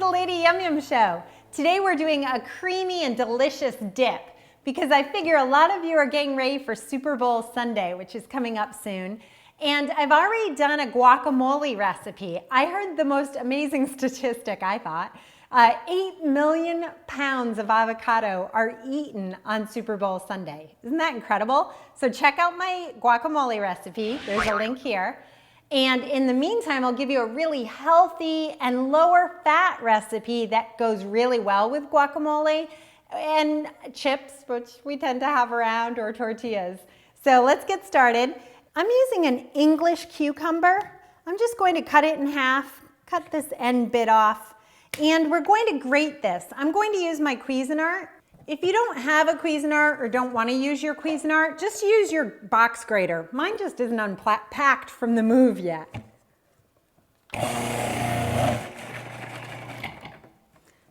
the Lady Yum Yum Show. Today we're doing a creamy and delicious dip because I figure a lot of you are getting ready for Super Bowl Sunday, which is coming up soon. And I've already done a guacamole recipe. I heard the most amazing statistic, I thought. 8 million pounds of avocado are eaten on Super Bowl Sunday. Isn't that incredible? So check out my guacamole recipe. There's a link here. And in the meantime, I'll give you a really healthy and lower fat recipe that goes really well with guacamole and chips, which we tend to have around, or tortillas. So let's get started. I'm using an English cucumber. I'm just going to cut it in half, cut this end bit off, and we're going to grate this. I'm going to use my Cuisinart. If you don't have a Cuisinart or don't want to use your Cuisinart, just use your box grater. Mine just isn't unpacked from the move yet.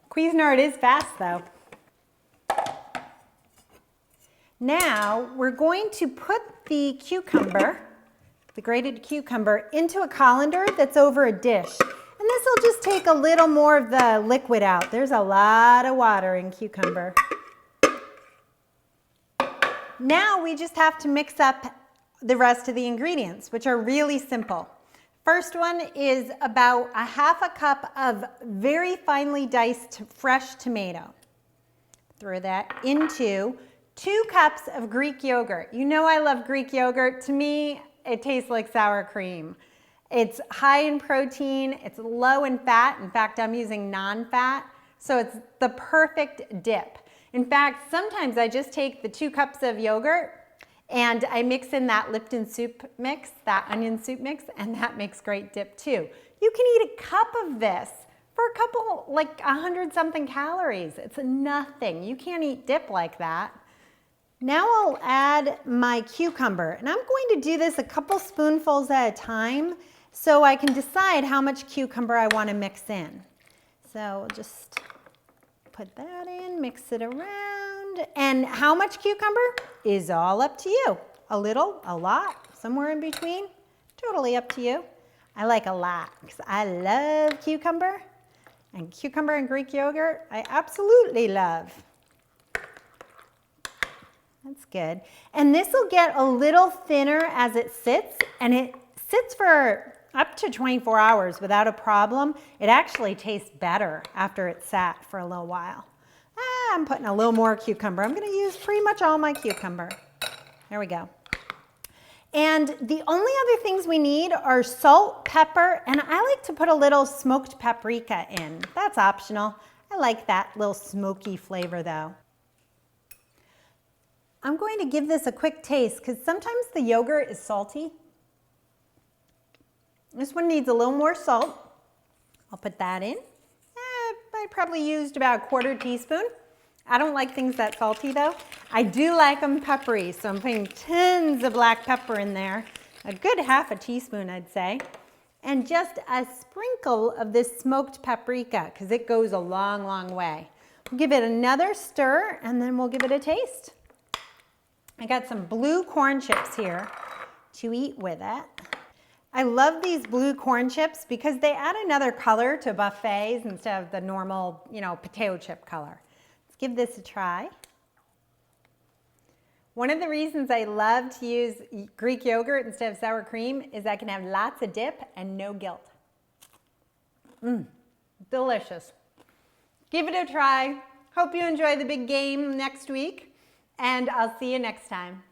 Cuisinart is fast though. Now we're going to put the cucumber, the grated cucumber, into a colander that's over a dish. And this will just take a little more of the liquid out. There's a lot of water in cucumber. Now we just have to mix up the rest of the ingredients, which are really simple. First one is about a half a cup of very finely diced fresh tomato. Throw that into 2 cups of Greek yogurt. You know I love Greek yogurt. To me, it tastes like sour cream. It's high in protein, it's low in fat. In fact, I'm using non-fat, so it's the perfect dip. In fact, sometimes I just take the 2 cups of yogurt and I mix in that Lipton soup mix, that onion soup mix, and that makes great dip too. You can eat a cup of this for a couple, like 100 something calories. It's nothing. You can't eat dip like that. Now I'll add my cucumber, and I'm going to do this a couple spoonfuls at a time so I can decide how much cucumber I want to mix in. So we'll just put that in, mix it around, and how much cucumber is all up to you. A little, a lot, somewhere in between, totally up to you. I like a lot because I love cucumber, and cucumber and Greek yogurt I absolutely love. That's good. And this will get a little thinner as it sits, and it sits for up to 24 hours without a problem. It actually tastes better after it's sat for a little while. I'm putting a little more cucumber. I'm going to use pretty much all my cucumber. There we go. And the only other things we need are salt, pepper, and I like to put a little smoked paprika in. That's optional. I like that little smoky flavor though. I'm going to give this a quick taste because sometimes the yogurt is salty. This one needs a little more salt. I'll put that in. I probably used about 1/4 teaspoon. I don't like things that salty though. I do like them peppery, so I'm putting tons of black pepper in there. A good 1/2 teaspoon, I'd say. And just a sprinkle of this smoked paprika because it goes a long, long way. We'll give it another stir and then we'll give it a taste. I got some blue corn chips here to eat with it. I love these blue corn chips because they add another color to buffets instead of the normal, potato chip color. Let's give this a try. One of the reasons I love to use Greek yogurt instead of sour cream is I can have lots of dip and no guilt. Delicious. Give it a try. Hope you enjoy the big game next week, and I'll see you next time.